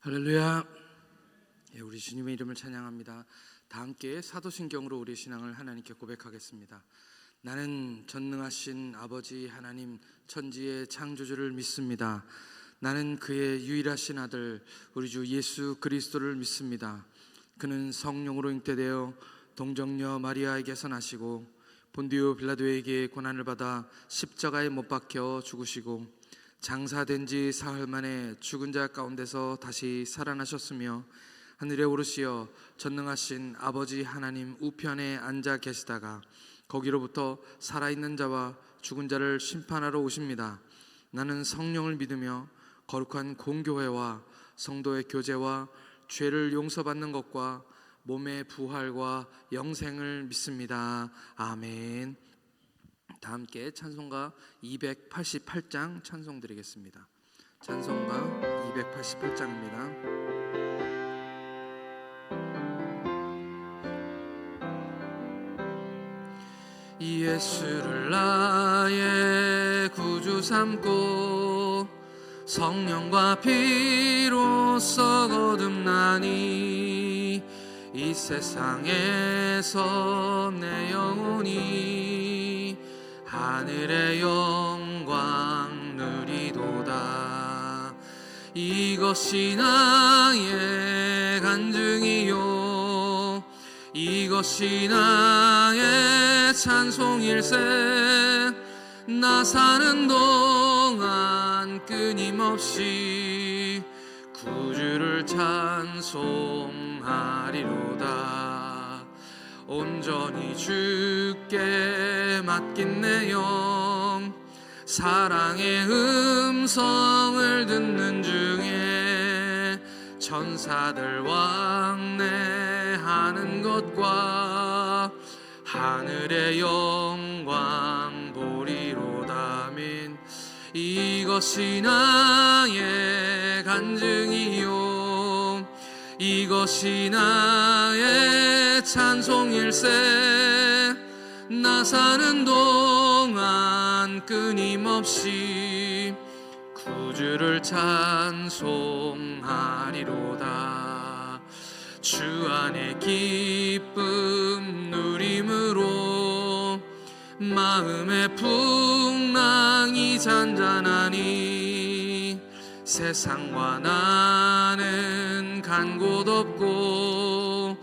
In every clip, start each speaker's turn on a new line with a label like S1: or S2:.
S1: 할렐루야. 우리 주님의 이름을 찬양합니다. 다 함께 사도신경으로 우리의 신앙을 하나님께 고백하겠습니다. 나는 전능하신 아버지 하나님 천지의 창조주를 믿습니다. 나는 그의 유일하신 아들 우리 주 예수 그리스도를 믿습니다. 그는 성령으로 잉태되어 동정녀 마리아에게서 나시고 본디오 빌라도에게 고난을 받아 십자가에 못 박혀 죽으시고 장사된 지 사흘 만에 죽은 자 가운데서 다시 살아나셨으며 하늘에 오르시어 전능하신 아버지 하나님 우편에 앉아 계시다가 거기로부터 살아있는 자와 죽은 자를 심판하러 오십니다. 나는 성령을 믿으며 거룩한 공교회와 성도의 교제와 죄를 용서받는 것과 몸의 부활과 영생을 믿습니다. 아멘. 다 함께 찬송가 288장 찬송 드리겠습니다. 찬송가 288장입니다. 예수를 나의 구주 삼고 성령과 피로써 거듭나니 이 세상에서 내 영혼이 하늘의 영광 누리도다. 이것이 나의 간증이요 이것이 나의 찬송일세. 나 사는 동안 끊임없이 구주를 찬송하리로다. 온전히 주께 맡긴 내 영 사랑의 음성을 듣는 중에 천사들 왕래하는 것과 하늘의 영광 보리로다. 아멘. 이것이 나의 간증이요 이것이 나의 찬송일세. 나 사는 동안 끊임없이 구주를 찬송하리로다. 주 안에 기쁨 누림으로 마음의 풍랑이 잔잔하니 세상과 나는 간 곳 없고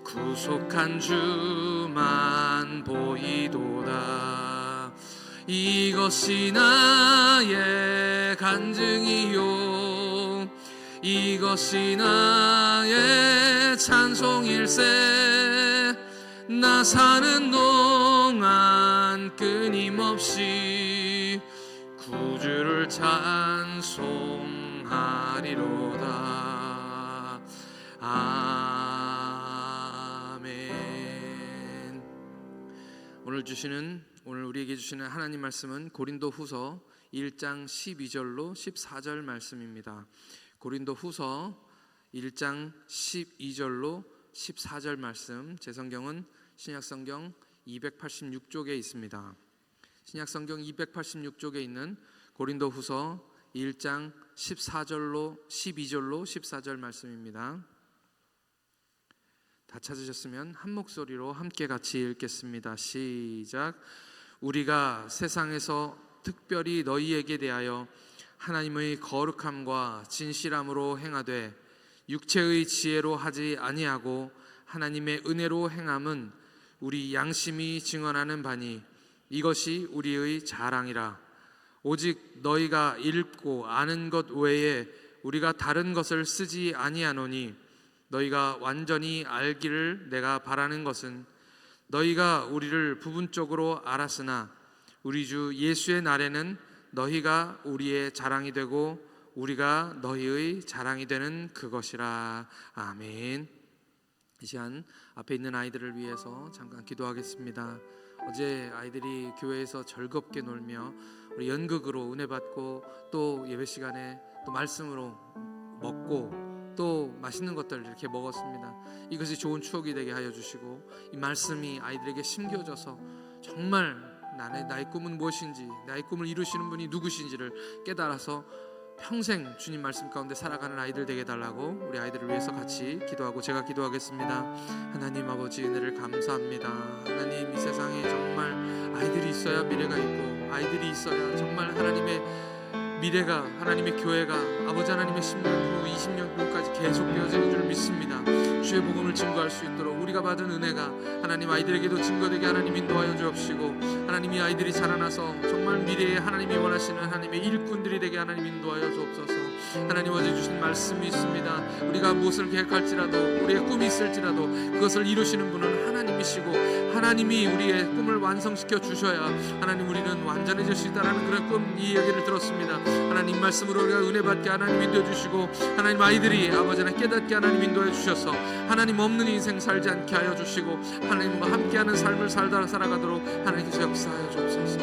S1: 구속한 주만 보이도다. 이것이 나의 간증이요 이것이 나의 찬송일세. 나 사는 동안 끊임없이 구주를 찬송하리로다. 아멘. 오늘 우리에게 주시는 하나님 말씀은 고린도후서 1장 12절로 14절 말씀입니다. 고린도후서 1장 12절로 14절 말씀, 제 성경은 신약성경 286쪽에 있습니다. 신약성경 286쪽에 있는 고린도후서 1장 12절로 14절 말씀입니다. 다 찾으셨으면 한 목소리로 함께 같이 읽겠습니다. 시작. 우리가 세상에서 특별히 너희에게 대하여 하나님의 거룩함과 진실함으로 행하되 육체의 지혜로 하지 아니하고 하나님의 은혜로 행함은 우리 양심이 증언하는 바니 이것이 우리의 자랑이라. 오직 너희가 읽고 아는 것 외에 우리가 다른 것을 쓰지 아니하노니 너희가 완전히 알기를 내가 바라는 것은 너희가 우리를 부분적으로 알았으나 우리 주 예수의 날에는 너희가 우리의 자랑이 되고 우리가 너희의 자랑이 되는 그것이라. 아멘. 이 시간 앞에 있는 아이들을 위해서 잠깐 기도하겠습니다. 어제 아이들이 교회에서 즐겁게 놀며 우리 연극으로 은혜 받고 또 예배 시간에 또 말씀으로 먹고 또 맛있는 것들을 이렇게 먹었습니다. 이것이 좋은 추억이 되게 하여 주시고 이 말씀이 아이들에게 심겨져서 정말 나의 꿈은 무엇인지 나의 꿈을 이루시는 분이 누구신지를 깨달아서 평생 주님 말씀 가운데 살아가는 아이들 되게 달라고 우리 아이들을 위해서 같이 기도하고 제가 기도하겠습니다. 하나님 아버지 은혜를 감사합니다. 하나님, 이 세상에 정말 아이들이 있어야 미래가 있고 아이들이 있어야 정말 하나님의 미래가, 하나님의 교회가 아버지 하나님의 10년 후 20년 후까지 계속되어지는 줄 믿습니다. 주의 복음을 증거할 수 있도록 우리가 받은 은혜가 하나님 아이들에게도 증거되게 하나님 인도하여 주옵시고, 하나님이 아이들이 자라나서 정말 미래에 하나님이 원하시는 하나님의 일꾼들이 되게 하나님 인도하여 주옵소서. 하나님 어제 주신 말씀이 있습니다. 우리가 무엇을 계획할지라도, 우리의 꿈이 있을지라도 그것을 이루시는 분은 하나님이시고, 하나님이 우리의 꿈을 완성시켜 주셔야 하나님 우리는 완전해질 수 있다는 그런 꿈, 이 이야기를 들었습니다. 하나님 말씀으로 우리가 은혜 받게 하나님 인도해 주시고, 하나님 아이들이 아버지 하나님 깨닫게 하나님 인도해 주셔서 하나님 없는 인생 살지 않게 하여 주시고, 하나님과 함께하는 삶을 살아가도록 하나님께서 역사하여 주옵소서.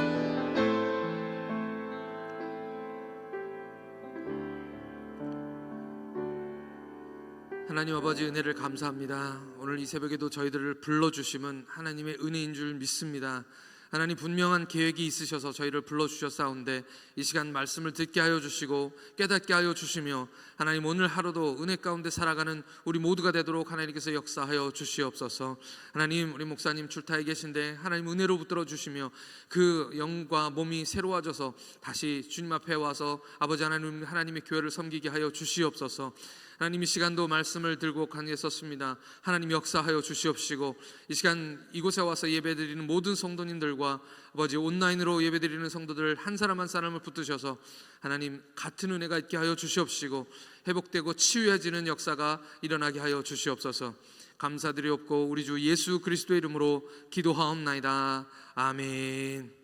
S1: 하나님 아버지 은혜를 감사합니다. 오늘 이 새벽에도 저희들을 불러주심은 하나님의 은혜인 줄 믿습니다. 하나님 분명한 계획이 있으셔서 저희를 불러주셨사온데 이 시간 말씀을 듣게 하여 주시고 깨닫게 하여 주시며, 하나님 오늘 하루도 은혜 가운데 살아가는 우리 모두가 되도록 하나님께서 역사하여 주시옵소서. 하나님, 우리 목사님 출타에 계신데 하나님 은혜로 붙들어 주시며 그 영과 몸이 새로워져서 다시 주님 앞에 와서 아버지 하나님, 하나님의 교회를 섬기게 하여 주시옵소서. 하나님 이 시간도 말씀을 들고 강의했었습니다. 하나님 역사하여 주시옵시고, 이 시간 이곳에 와서 예배드리는 모든 성도님들과 아버지 온라인으로 예배드리는 성도들 한 사람 한 사람을 붙드셔서 하나님 같은 은혜가 있게 하여 주시옵시고, 회복되고 치유해지는 역사가 일어나게 하여 주시옵소서. 감사드리옵고 우리 주 예수 그리스도의 이름으로 기도하옵나이다. 아멘.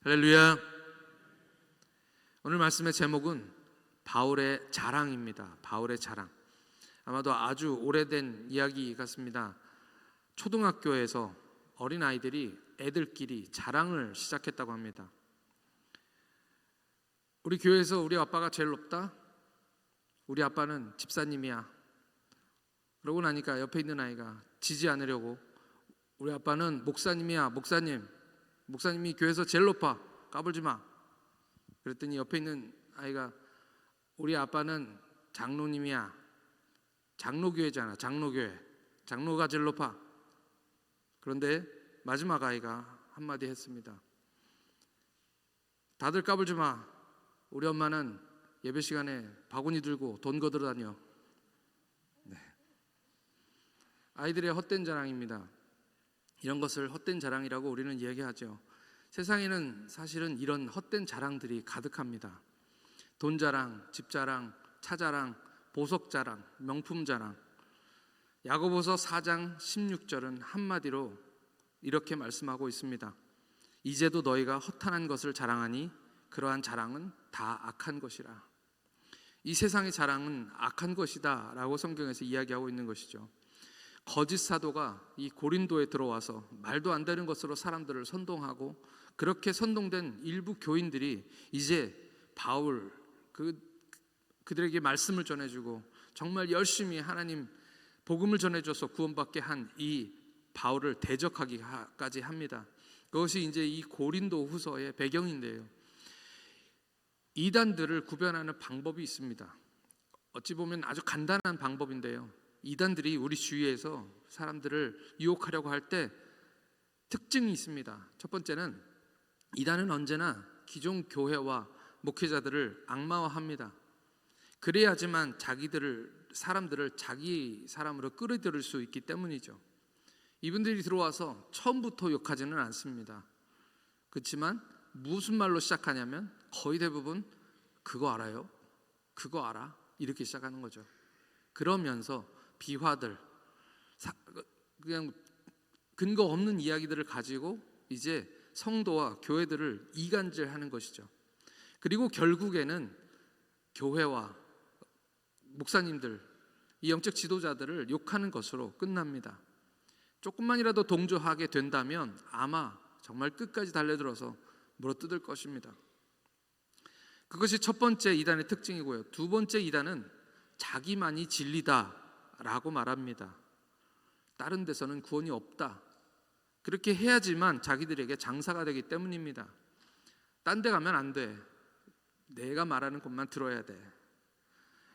S1: 할렐루야. 오늘 말씀의 제목은 바울의 자랑입니다. 바울의 자랑. 아마도 아주 오래된 이야기 같습니다. 초등학교에서 어린아이들이 애들끼리 자랑을 시작했다고 합니다. 우리 교회에서 우리 아빠가 제일 높다? 우리 아빠는 집사님이야. 그러고 나니까 옆에 있는 아이가 지지 않으려고 우리 아빠는 목사님이야. 목사님이 교회에서 제일 높아. 까불지 마. 그랬더니 옆에 있는 아이가 우리 아빠는 장로님이야. 장로교회잖아. 장로가 제일 높아. 그런데 마지막 아이가 한마디 했습니다. 다들 까불지 마. 우리 엄마는 예배 시간에 바구니 들고 돈 거들어 다녀. 네. 아이들의 헛된 자랑입니다. 이런 것을 헛된 자랑이라고 우리는 이야기하죠. 세상에는 사실은 이런 헛된 자랑들이 가득합니다. 돈 자랑, 집 자랑, 차 자랑, 보석 자랑, 명품 자랑. 야고보서 4장 16절은 한마디로 이렇게 말씀하고 있습니다. 이제도 너희가 허탄한 것을 자랑하니 그러한 자랑은 다 악한 것이라. 이 세상의 자랑은 악한 것이다 라고 성경에서 이야기하고 있는 것이죠. 거짓 사도가 이 고린도에 들어와서 말도 안 되는 것으로 사람들을 선동하고, 그렇게 선동된 일부 교인들이 이제 바울 그들에게 말씀을 전해주고 정말 열심히 하나님 복음을 전해줘서 구원받게 한 이 바울을 대적하기까지 합니다. 그것이 이제 이 고린도 후서의 배경인데요. 이단들을 구별하는 방법이 있습니다. 어찌 보면 아주 간단한 방법인데요. 이단들이 우리 주위에서 사람들을 유혹하려고 할 때 특징이 있습니다. 첫 번째는 이단은 언제나 기존 교회와 목회자들을 악마화합니다. 그래야지만 사람들을 자기 사람으로 끌어들일 수 있기 때문이죠. 이분들이 들어와서 처음부터 욕하지는 않습니다. 그렇지만 무슨 말로 시작하냐면 거의 대부분 그거 알아요? 그거 알아? 이렇게 시작하는 거죠. 그러면서 비화들, 그냥 근거 없는 이야기들을 가지고 이제 성도와 교회들을 이간질하는 것이죠. 그리고 결국에는 교회와 목사님들, 이 영적 지도자들을 욕하는 것으로 끝납니다. 조금만이라도 동조하게 된다면 아마 정말 끝까지 달려들어서 물어뜯을 것입니다. 그것이 첫 번째 이단의 특징이고요. 두 번째 이단은 자기만이 진리다라고 말합니다. 다른 데서는 구원이 없다. 그렇게 해야지만 자기들에게 장사가 되기 때문입니다. 딴 데 가면 안 돼. 내가 말하는 것만 들어야 돼.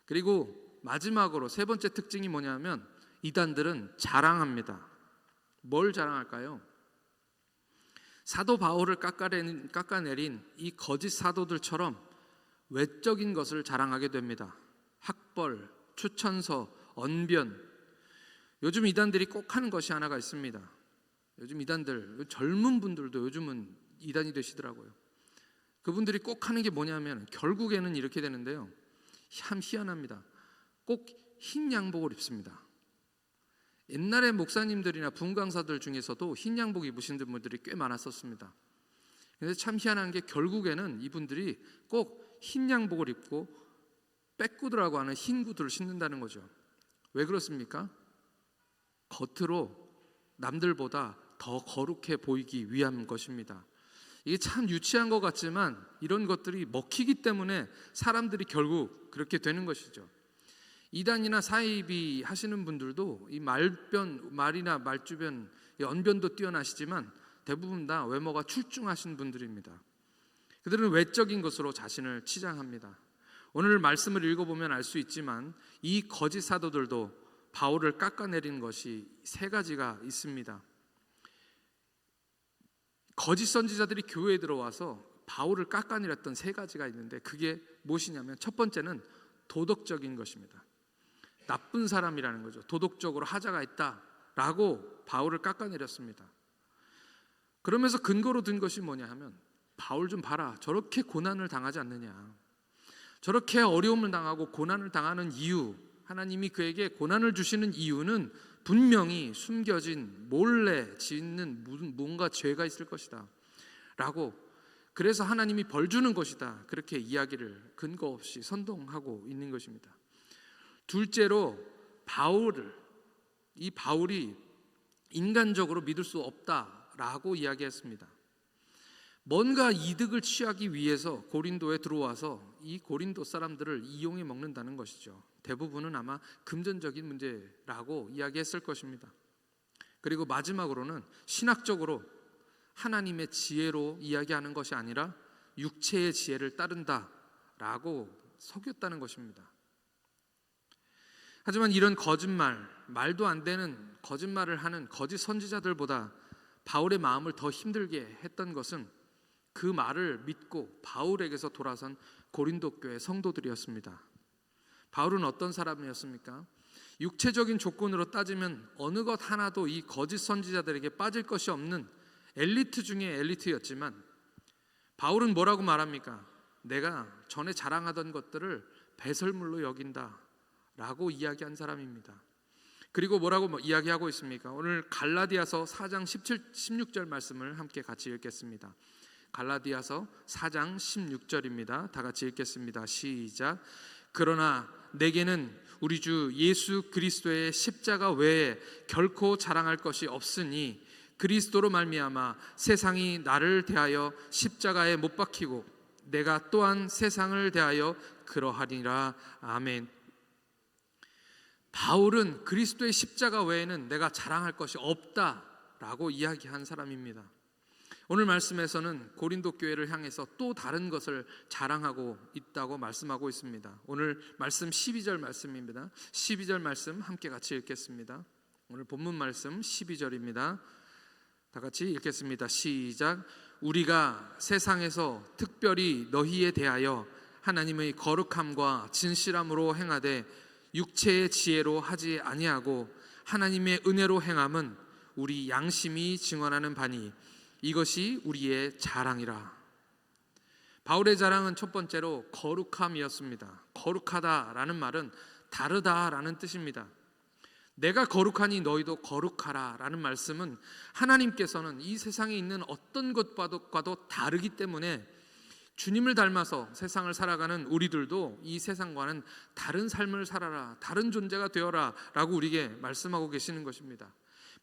S1: 그리고 마지막으로 세 번째 특징이 뭐냐면 이단들은 자랑합니다. 뭘 자랑할까요? 사도 바울을 깎아내린 이 거짓 사도들처럼 외적인 것을 자랑하게 됩니다. 학벌, 추천서, 언변. 요즘 이단들이 꼭 하는 것이 하나가 있습니다. 요즘 이단들, 젊은 분들도 요즘은 이단이 되시더라고요. 그분들이 꼭 하는 게 뭐냐면 결국에는 이렇게 되는데요. 참 희한합니다. 꼭 흰 양복을 입습니다. 옛날에 목사님들이나 분강사들 중에서도 흰 양복 입으신 분들이 꽤 많았었습니다. 그런데 참 희한한 게 결국에는 이분들이 꼭 흰 양복을 입고 백구드라고 하는 흰 구두를 신는다는 거죠. 왜 그렇습니까? 겉으로 남들보다 더 거룩해 보이기 위한 것입니다. 이게 참 유치한 것 같지만 이런 것들이 먹히기 때문에 사람들이 결국 그렇게 되는 것이죠. 이단이나 사이비 하시는 분들도 이 말이나 말주변, 언변도 뛰어나시지만 대부분 다 외모가 출중하신 분들입니다. 그들은 외적인 것으로 자신을 치장합니다. 오늘 말씀을 읽어보면 알 수 있지만 이 거짓 사도들도 바울을 깎아내린 것이 세 가지가 있습니다. 거짓 선지자들이 교회에 들어와서 바울을 깎아내렸던 세 가지가 있는데 그게 무엇이냐면 첫 번째는 도덕적인 것입니다. 나쁜 사람이라는 거죠. 도덕적으로 하자가 있다라고 바울을 깎아내렸습니다. 그러면서 근거로 든 것이 뭐냐 하면 바울 좀 봐라. 저렇게 고난을 당하지 않느냐. 저렇게 어려움을 당하고 고난을 당하는 이유, 하나님이 그에게 고난을 주시는 이유는 분명히 숨겨진 몰래 짓는 뭔가 죄가 있을 것이다 라고, 그래서 하나님이 벌 주는 것이다, 그렇게 이야기를 근거 없이 선동하고 있는 것입니다. 둘째로 이 바울이 인간적으로 믿을 수 없다라고 이야기했습니다. 뭔가 이득을 취하기 위해서 고린도에 들어와서 이 고린도 사람들을 이용해 먹는다는 것이죠. 대부분은 아마 금전적인 문제라고 이야기했을 것입니다. 그리고 마지막으로는 신학적으로 하나님의 지혜로 이야기하는 것이 아니라 육체의 지혜를 따른다라고 속였다는 것입니다. 하지만 이런 거짓말, 말도 안 되는 거짓말을 하는 거짓 선지자들보다 바울의 마음을 더 힘들게 했던 것은 그 말을 믿고 바울에게서 돌아선 고린도 교회 성도들이었습니다. 바울은 어떤 사람이었습니까? 육체적인 조건으로 따지면 어느 것 하나도 이 거짓 선지자들에게 빠질 것이 없는 엘리트 중에 엘리트였지만 바울은 뭐라고 말합니까? 내가 전에 자랑하던 것들을 배설물로 여긴다 라고 이야기한 사람입니다. 그리고 뭐라고 이야기하고 있습니까? 오늘 갈라디아서 4장 17, 16절 말씀을 함께 같이 읽겠습니다. 갈라디아서 4장 16절입니다. 다 같이 읽겠습니다. 시작. 그러나 내게는 우리 주 예수 그리스도의 십자가 외에 결코 자랑할 것이 없으니 그리스도로 말미암아 세상이 나를 대하여 십자가에 못 박히고 내가 또한 세상을 대하여 그러하리라. 아멘. 바울은 그리스도의 십자가 외에는 내가 자랑할 것이 없다라고 이야기한 사람입니다. 오늘 말씀에서는 고린도 교회를 향해서 또 다른 것을 자랑하고 있다고 말씀하고 있습니다. 오늘 말씀 12절 말씀입니다. 12절 말씀 함께 같이 읽겠습니다. 오늘 본문 말씀 12절입니다. 다 같이 읽겠습니다. 시작. 우리가 세상에서 특별히 너희에 대하여 하나님의 거룩함과 진실함으로 행하되 육체의 지혜로 하지 아니하고 하나님의 은혜로 행함은 우리 양심이 증언하는 바니 이것이 우리의 자랑이라. 바울의 자랑은 첫 번째로 거룩함이었습니다. 거룩하다라는 말은 다르다라는 뜻입니다. 내가 거룩하니 너희도 거룩하라 라는 말씀은 하나님께서는 이 세상에 있는 어떤 것과도 다르기 때문에 주님을 닮아서 세상을 살아가는 우리들도 이 세상과는 다른 삶을 살아라, 다른 존재가 되어라 라고 우리에게 말씀하고 계시는 것입니다.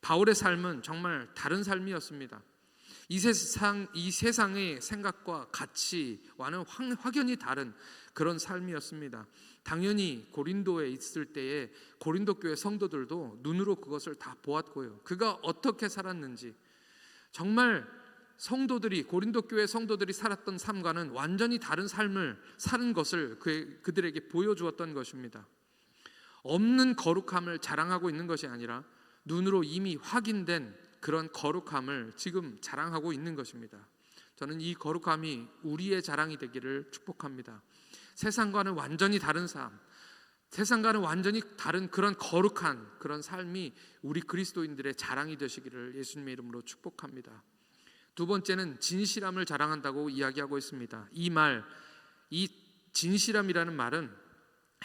S1: 바울의 삶은 정말 다른 삶이었습니다. 이 세상의 생각과 가치와는 확연히 다른 그런 삶이었습니다. 당연히 고린도에 있을 때에 고린도 교회 성도들도 눈으로 그것을 다 보았고요. 그가 어떻게 살았는지, 정말 성도들이, 고린도 교회 성도들이 살았던 삶과는 완전히 다른 삶을 사는 것을 그들에게 보여주었던 것입니다. 없는 거룩함을 자랑하고 있는 것이 아니라 눈으로 이미 확인된 그런 거룩함을 지금 자랑하고 있는 것입니다. 저는 이 거룩함이 우리의 자랑이 되기를 축복합니다. 세상과는 완전히 다른 삶, 세상과는 완전히 다른 그런 거룩한 그런 삶이 우리 그리스도인들의 자랑이 되시기를 예수님의 이름으로 축복합니다. 두 번째는 진실함을 자랑한다고 이야기하고 있습니다. 이 진실함이라는 말은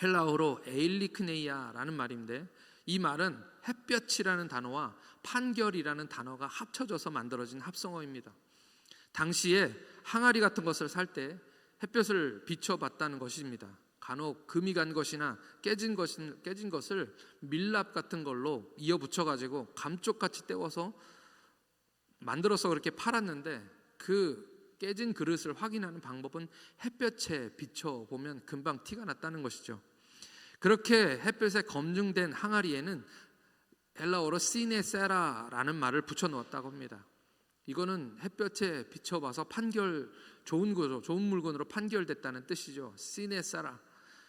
S1: 헬라어로 에일리크네이아라는 말인데, 이 말은 햇볕이라는 단어와 판결이라는 단어가 합쳐져서 만들어진 합성어입니다. 당시에 항아리 같은 것을 살 때 햇볕을 비춰봤다는 것입니다. 간혹 금이 간 것이나 깨진 것을 밀랍 같은 걸로 이어 붙여가지고 감쪽같이 떼워서 만들어서 그렇게 팔았는데, 그 깨진 그릇을 확인하는 방법은 햇볕에 비춰보면 금방 티가 났다는 것이죠. 그렇게 햇볕에 검증된 항아리에는 헬라어로 시네세라라는 말을 붙여 놓았다고 합니다. 이거는 햇볕에 비춰봐서 좋은 물건으로 판결됐다는 뜻이죠. 시네세라.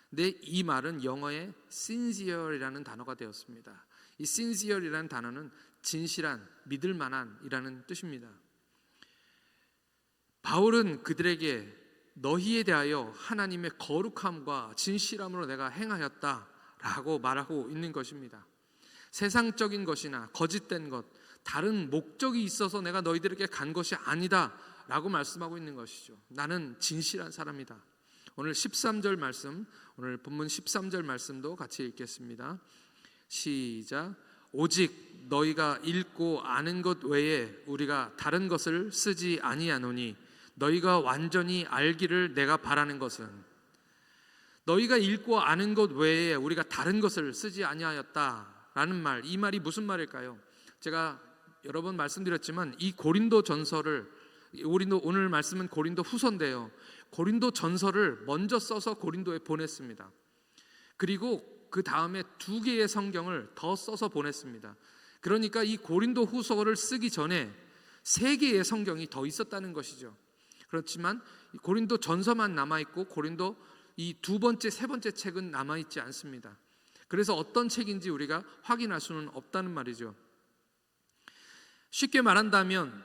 S1: 근데 이 말은 영어의 sincere이라는 단어가 되었습니다. 이 sincere이라는 단어는 진실한, 믿을 만한이라는 뜻입니다. 바울은 그들에게 너희에 대하여 하나님의 거룩함과 진실함으로 내가 행하였다라고 말하고 있는 것입니다. 세상적인 것이나 거짓된 것, 다른 목적이 있어서 내가 너희들에게 간 것이 아니다라고 말씀하고 있는 것이죠. 나는 진실한 사람이다. 오늘 13절 말씀, 오늘 본문 13절 말씀도 같이 읽겠습니다. 시작. 오직 너희가 읽고 아는 것 외에 우리가 다른 것을 쓰지 아니하노니 너희가 완전히 알기를 내가 바라는 것은, 너희가 읽고 아는 것 외에 우리가 다른 것을 쓰지 아니하였다라는 말, 이 말이 무슨 말일까요? 제가 여러 번 말씀드렸지만 이 고린도 전서를, 오늘 말씀은 고린도 후서인데요, 고린도 전서를 먼저 써서 고린도에 보냈습니다. 그리고 그 다음에 2개의 성경을 더 써서 보냈습니다. 그러니까 이 고린도 후서를 쓰기 전에 3개의 성경이 더 있었다는 것이죠. 그렇지만 고린도 전서만 남아있고 고린도 이 2번째, 3번째 책은 남아있지 않습니다. 그래서 어떤 책인지 우리가 확인할 수는 없다는 말이죠. 쉽게 말한다면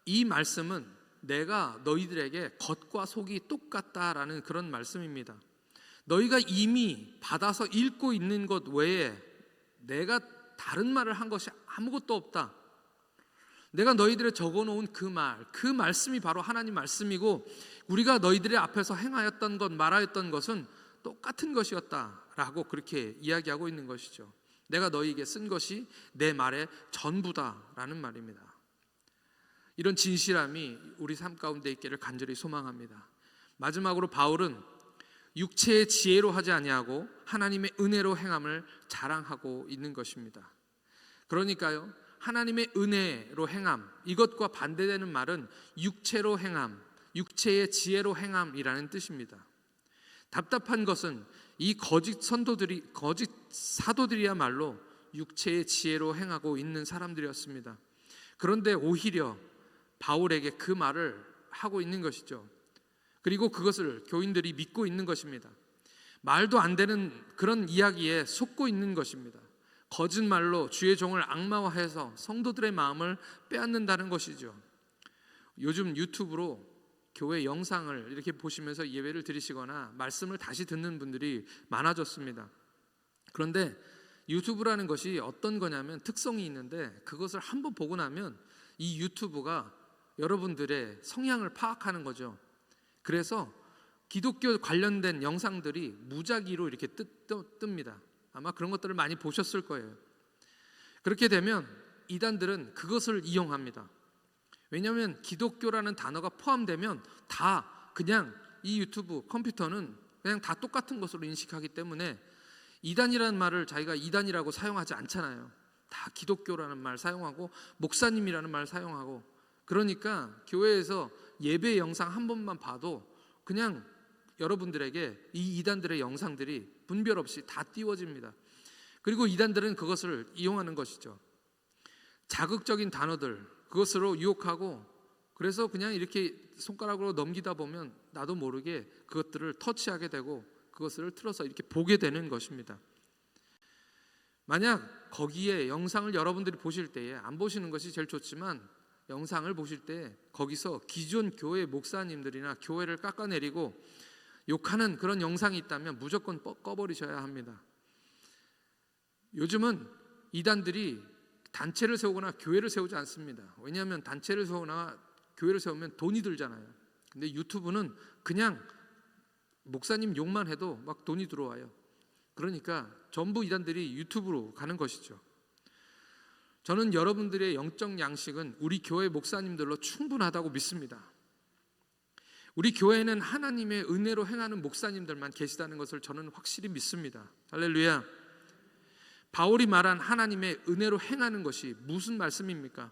S1: 이 말씀은 내가 너희들에게 겉과 속이 똑같다라는 그런 말씀입니다. 너희가 이미 받아서 읽고 있는 것 외에 내가 다른 말을 한 것이 아무것도 없다. 내가 너희들에 적어놓은 그 말씀이 바로 하나님 말씀이고, 우리가 너희들의 앞에서 행하였던 것, 말하였던 것은 똑같은 것이었다라고 그렇게 이야기하고 있는 것이죠. 내가 너희에게 쓴 것이 내 말의 전부다라는 말입니다. 이런 진실함이 우리 삶 가운데 있기를 간절히 소망합니다. 마지막으로 바울은 육체의 지혜로 하지 아니하고 하나님의 은혜로 행함을 자랑하고 있는 것입니다. 그러니까요, 하나님의 은혜로 행함, 이것과 반대되는 말은 육체로 행함, 육체의 지혜로 행함이라는 뜻입니다. 답답한 것은 이 거짓 사도들이야말로 육체의 지혜로 행하고 있는 사람들이었습니다. 그런데 오히려 바울에게 그 말을 하고 있는 것이죠. 그리고 그것을 교인들이 믿고 있는 것입니다. 말도 안 되는 그런 이야기에 속고 있는 것입니다. 거짓말로 주의 종을 악마화해서 성도들의 마음을 빼앗는다는 것이죠. 요즘 유튜브로 교회 영상을 이렇게 보시면서 예배를 드리시거나 말씀을 다시 듣는 분들이 많아졌습니다. 그런데 유튜브라는 것이 어떤 거냐면 특성이 있는데, 그것을 한번 보고 나면 이 유튜브가 여러분들의 성향을 파악하는 거죠. 그래서 기독교 관련된 영상들이 무작위로 이렇게 뜹니다. 아마 그런 것들을 많이 보셨을 거예요. 그렇게 되면 이단들은 그것을 이용합니다. 왜냐하면 기독교라는 단어가 포함되면 다 그냥 이 유튜브 컴퓨터는 그냥 다 똑같은 것으로 인식하기 때문에 이단이라는 말을 자기가 이단이라고 사용하지 않잖아요. 다 기독교라는 말 사용하고 목사님이라는 말 사용하고, 그러니까 교회에서 예배 영상 한 번만 봐도 그냥 여러분들에게 이 이단들의 영상들이 분별 없이 다 띄워집니다. 그리고 이단들은 그것을 이용하는 것이죠. 자극적인 단어들, 그것으로 유혹하고 그래서 그냥 이렇게 손가락으로 넘기다 보면 나도 모르게 그것들을 터치하게 되고 그것을 틀어서 이렇게 보게 되는 것입니다. 만약 거기에 영상을 여러분들이 보실 때에, 안 보시는 것이 제일 좋지만 영상을 보실 때 거기서 기존 교회 목사님들이나 교회를 깎아내리고 욕하는 그런 영상이 있다면 무조건 꺼버리셔야 합니다. 요즘은 이단들이 단체를 세우거나 교회를 세우지 않습니다. 왜냐하면 단체를 세우거나 교회를 세우면 돈이 들잖아요. 근데 유튜브는 그냥 목사님 욕만 해도 막 돈이 들어와요. 그러니까 전부 이단들이 유튜브로 가는 것이죠. 저는 여러분들의 영적 양식은 우리 교회 목사님들로 충분하다고 믿습니다. 우리 교회에는 하나님의 은혜로 행하는 목사님들만 계시다는 것을 저는 확실히 믿습니다. 할렐루야. 바울이 말한 하나님의 은혜로 행하는 것이 무슨 말씀입니까?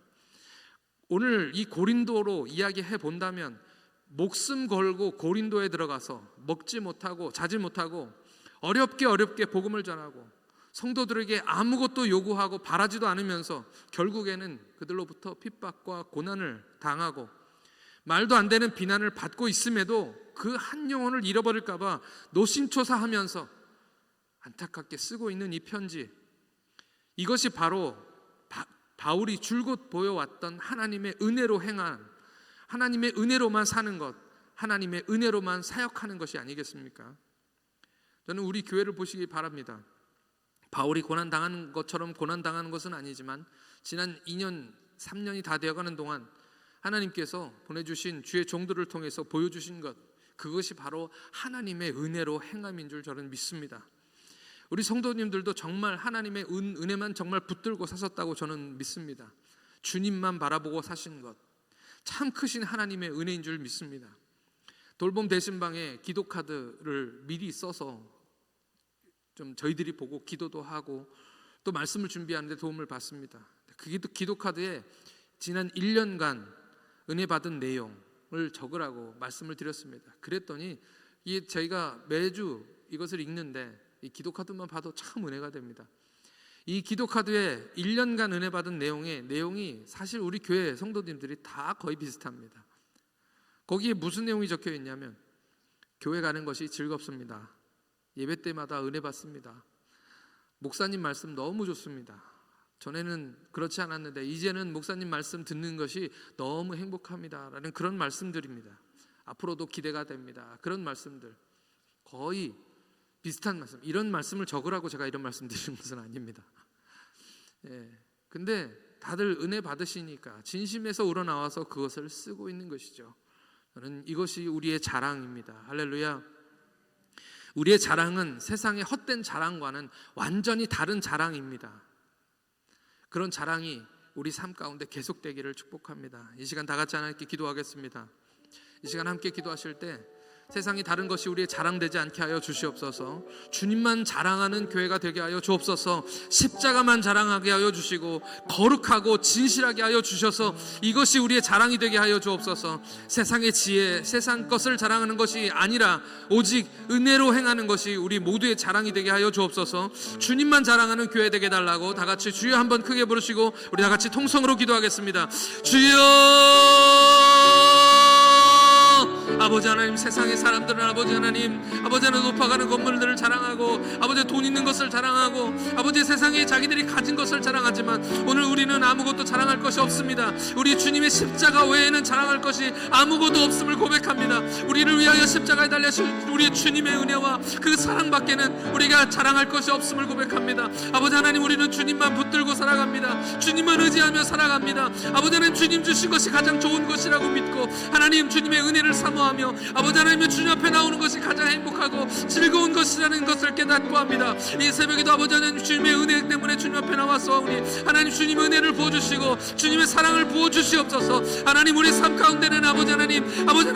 S1: 오늘 이 고린도로 이야기해 본다면 목숨 걸고 고린도에 들어가서 먹지 못하고 자지 못하고 어렵게 복음을 전하고 성도들에게 아무것도 요구하고 바라지도 않으면서 결국에는 그들로부터 핍박과 고난을 당하고 말도 안 되는 비난을 받고 있음에도 그 한 영혼을 잃어버릴까 봐 노심초사하면서 안타깝게 쓰고 있는 이 편지, 이것이 바로 바울이 줄곧 보여왔던 하나님의 은혜로 행한, 하나님의 은혜로만 사는 것, 하나님의 은혜로만 사역하는 것이 아니겠습니까? 저는 우리 교회를 보시기 바랍니다. 바울이 고난당하는 것처럼 고난당하는 것은 아니지만 지난 2년, 3년이 다 되어가는 동안 하나님께서 보내주신 주의 종들을 통해서 보여주신 것, 그것이 바로 하나님의 은혜로 행함인 줄 저는 믿습니다. 우리 성도님들도 정말 하나님의 은혜만 정말 붙들고 사셨다고 저는 믿습니다. 주님만 바라보고 사신 것, 참 크신 하나님의 은혜인 줄 믿습니다. 돌봄 대신방에 기도 카드를 미리 써서 좀 저희들이 보고 기도도 하고 또 말씀을 준비하는 데 도움을 받습니다. 그 기도 카드에 지난 1년간 은혜 받은 내용을 적으라고 말씀을 드렸습니다. 그랬더니 저희가 매주 이것을 읽는데 이 기도 카드만 봐도 참 은혜가 됩니다. 이 기도 카드에 1년간 은혜 받은 내용이 사실 우리 교회 성도님들이 다 거의 비슷합니다. 거기에 무슨 내용이 적혀 있냐면, 교회 가는 것이 즐겁습니다. 예배 때마다 은혜 받습니다. 목사님 말씀 너무 좋습니다. 전에는 그렇지 않았는데 이제는 목사님 말씀 듣는 것이 너무 행복합니다. 라는 그런 말씀들입니다. 앞으로도 기대가 됩니다. 그런 말씀들, 거의 비슷한 말씀, 이런 말씀을 적으라고 제가 이런 말씀 드리는 것은 아닙니다. 근데 다들 은혜 받으시니까 진심에서 우러나와서 그것을 쓰고 있는 것이죠. 저는 이것이 우리의 자랑입니다. 할렐루야. 우리의 자랑은 세상의 헛된 자랑과는 완전히 다른 자랑입니다. 그런 자랑이 우리 삶 가운데 계속되기를 축복합니다. 이 시간 다 같이 하나님께 기도하겠습니다. 이 시간 함께 기도하실 때 세상이 다른 것이 우리의 자랑되지 않게 하여 주시옵소서. 주님만 자랑하는 교회가 되게 하여 주옵소서. 십자가만 자랑하게 하여 주시고 거룩하고 진실하게 하여 주셔서 이것이 우리의 자랑이 되게 하여 주옵소서. 세상의 지혜, 세상 것을 자랑하는 것이 아니라 오직 은혜로 행하는 것이 우리 모두의 자랑이 되게 하여 주옵소서. 주님만 자랑하는 교회 되게 달라고 다 같이 주여 한번 크게 부르시고 우리 다 같이 통성으로 기도하겠습니다. 주여! 아버지 하나님, 세상의 사람들은 아버지 하나님 높아가는 건물들을 자랑하고 아버지 돈 있는 것을 자랑하고 아버지 세상에 자기들이 가진 것을 자랑하지만 오늘 우리는 아무것도 자랑할 것이 없습니다. 우리 주님의 십자가 외에는 자랑할 것이 아무것도 없음을 고백합니다. 우리를 위하여 십자가에 달려신 우리 주님의 은혜와 그 사랑밖에는 우리가 자랑할 것이 없음을 고백합니다. 아버지 하나님, 우리는 주님만 붙들고 살아갑니다. 주님만 의지하며 살아갑니다. 아버지 하나님, 주님 주신 것이 가장 좋은 것이라고 믿고 하나님 주님의 은혜를 사모하며 아버지 하나님의 주님 앞에 나오는 것이 가장 행복하고 즐거운 것이라는 것을 깨닫고 합니다. 이 새벽에도 아버지 하나님 주님의 은혜 때문에 주님 앞에 나왔사오니 하나님 주님의 은혜를 부어주시고 주님의 사랑을 부어주시옵소서. 하나님 우리 삶 가운데는 아버지 하나님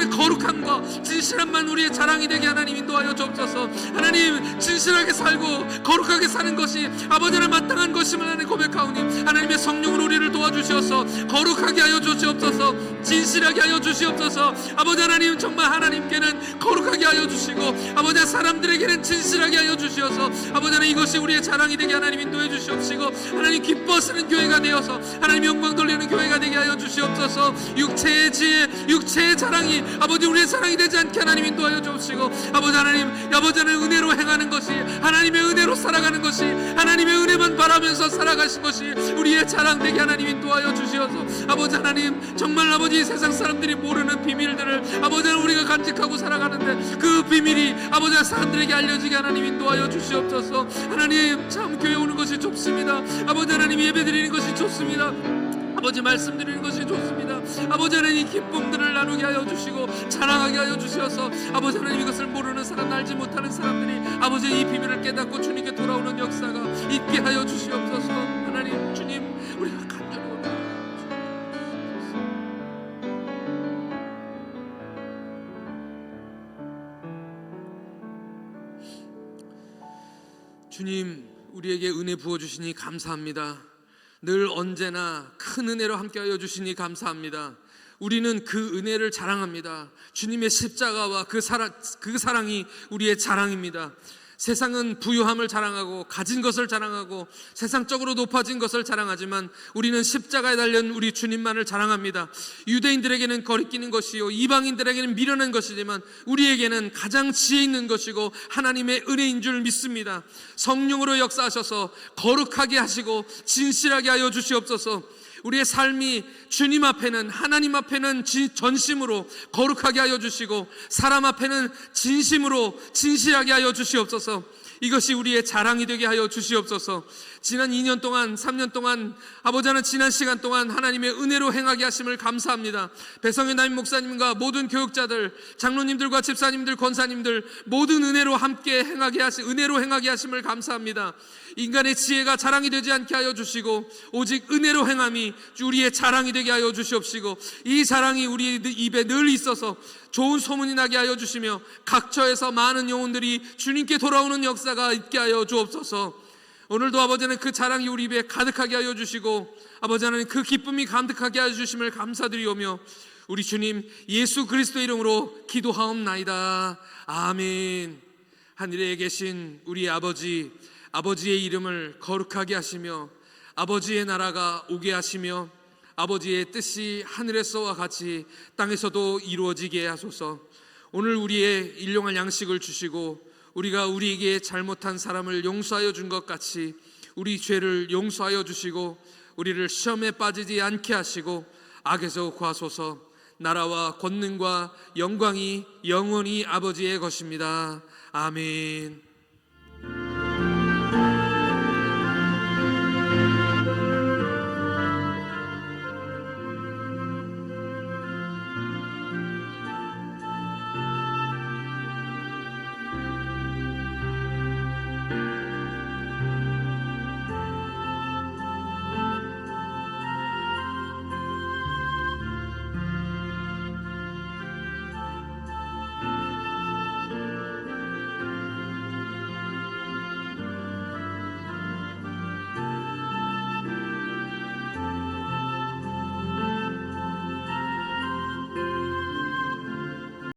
S1: 거룩함과 진실함만 우리의 자랑이 되게 하나님 인도하여 주옵소서. 하나님 진실하게 살고 거룩하게 사는 것이 아버지 하나님 마땅한 것임을 하나님 고백하오니 하나님의 성령으로 우리를 도와주시옵소서. 거룩하게 하여 주시옵소서. 진실하게 하여 주시옵소서. 아버지 하나님 하나님 정말 하나님께는 거룩하게 하여 주시고 아버지 사람들에게는 진실하게 하여 주시어서 아버지 하나님 이것이 우리의 자랑이 되게 하나님 인도해 주시옵시고 하나님 기뻐하시는 교회가 되어서 하나님 영광 돌리는 교회가 되게 하여 주시옵소서. 육체의 지혜 육체의 자랑이 아버지 우리의 자랑이 되지 않게 하나님 인도하여 주옵시고 아버지 하나님 은혜로 행하는 것이 하나님의 은혜로 살아가는 것이 하나님의 은혜만 바라면서 살아가신 것이 우리의 자랑 되게 하나님 인도하여 주시어서 아버지 하나님 정말 아버지 세상 사람들이 모르는 비밀들을 아버지 하나님 우리가 간직하고 살아가는데 그 비밀이 아버지 사람들에게 알려지게 하나님 인도하여 주시옵소서. 하나님 참 교회 오는 것이 좋습니다. 아버지 하나님 예배 드리는 것이 좋습니다. 아버지 말씀 드리는 것이 좋습니다. 아버지 하나님 이 기쁨들을 나누게 하여 주시고 자랑하게 하여 주시어서 아버지 하나님 이것을 모르는 사람 알지 못하는 사람들이 아버지 이 비밀을 깨닫고 주님께 돌아오는 역사가 있게 하여 주시옵소서. 하나님 주님 우리가 간절히 주님 우리에게 은혜 부어주시니 감사합니다. 늘 언제나 큰 은혜로 함께하여 주시니 감사합니다. 우리는 그 은혜를 자랑합니다. 주님의 십자가와 그 사랑이 우리의 자랑입니다. 세상은 부유함을 자랑하고 가진 것을 자랑하고 세상적으로 높아진 것을 자랑하지만 우리는 십자가에 달린 우리 주님만을 자랑합니다. 유대인들에게는 거리끼는 것이요 이방인들에게는 미련한 것이지만 우리에게는 가장 지혜 있는 것이고 하나님의 은혜인 줄 믿습니다. 성령으로 역사하셔서 거룩하게 하시고 진실하게 하여 주시옵소서. 우리의 삶이 주님 앞에는 하나님 앞에는 전심으로 거룩하게 하여 주시고 사람 앞에는 진심으로 진실하게 하여 주시옵소서. 이것이 우리의 자랑이 되게 하여 주시옵소서. 지난 2년 동안 3년 동안 아버지 하나님 지난 시간 동안 하나님의 은혜로 행하게 하심을 감사합니다. 배성현 담임 목사님과 모든 교육자들 장로님들과 집사님들 권사님들 모든 은혜로 함께 은혜로 행하게 하심을 감사합니다. 인간의 지혜가 자랑이 되지 않게 하여 주시고 오직 은혜로 행함이 우리의 자랑이 되게 하여 주시옵시고 이 자랑이 우리 입에 늘 있어서 좋은 소문이 나게 하여 주시며 각처에서 많은 영혼들이 주님께 돌아오는 역사가 있게 하여 주옵소서. 오늘도 아버지는 그 자랑이 우리 입에 가득하게 하여 주시고 아버지 하나님 그 기쁨이 가득하게 하여 주심을 감사드리오며 우리 주님 예수 그리스도 이름으로 기도하옵나이다. 아멘. 하늘에 계신 우리 아버지의 이름을 거룩하게 하시며 아버지의 나라가 오게 하시며 아버지의 뜻이 하늘에서와 같이 땅에서도 이루어지게 하소서. 오늘 우리의 일용할 양식을 주시고 우리가 우리에게 잘못한 사람을 용서하여 준 것 같이 우리 죄를 용서하여 주시고 우리를 시험에 빠지지 않게 하시고 악에서 구하소서. 나라와 권능과 영광이 영원히 아버지의 것입니다. 아멘.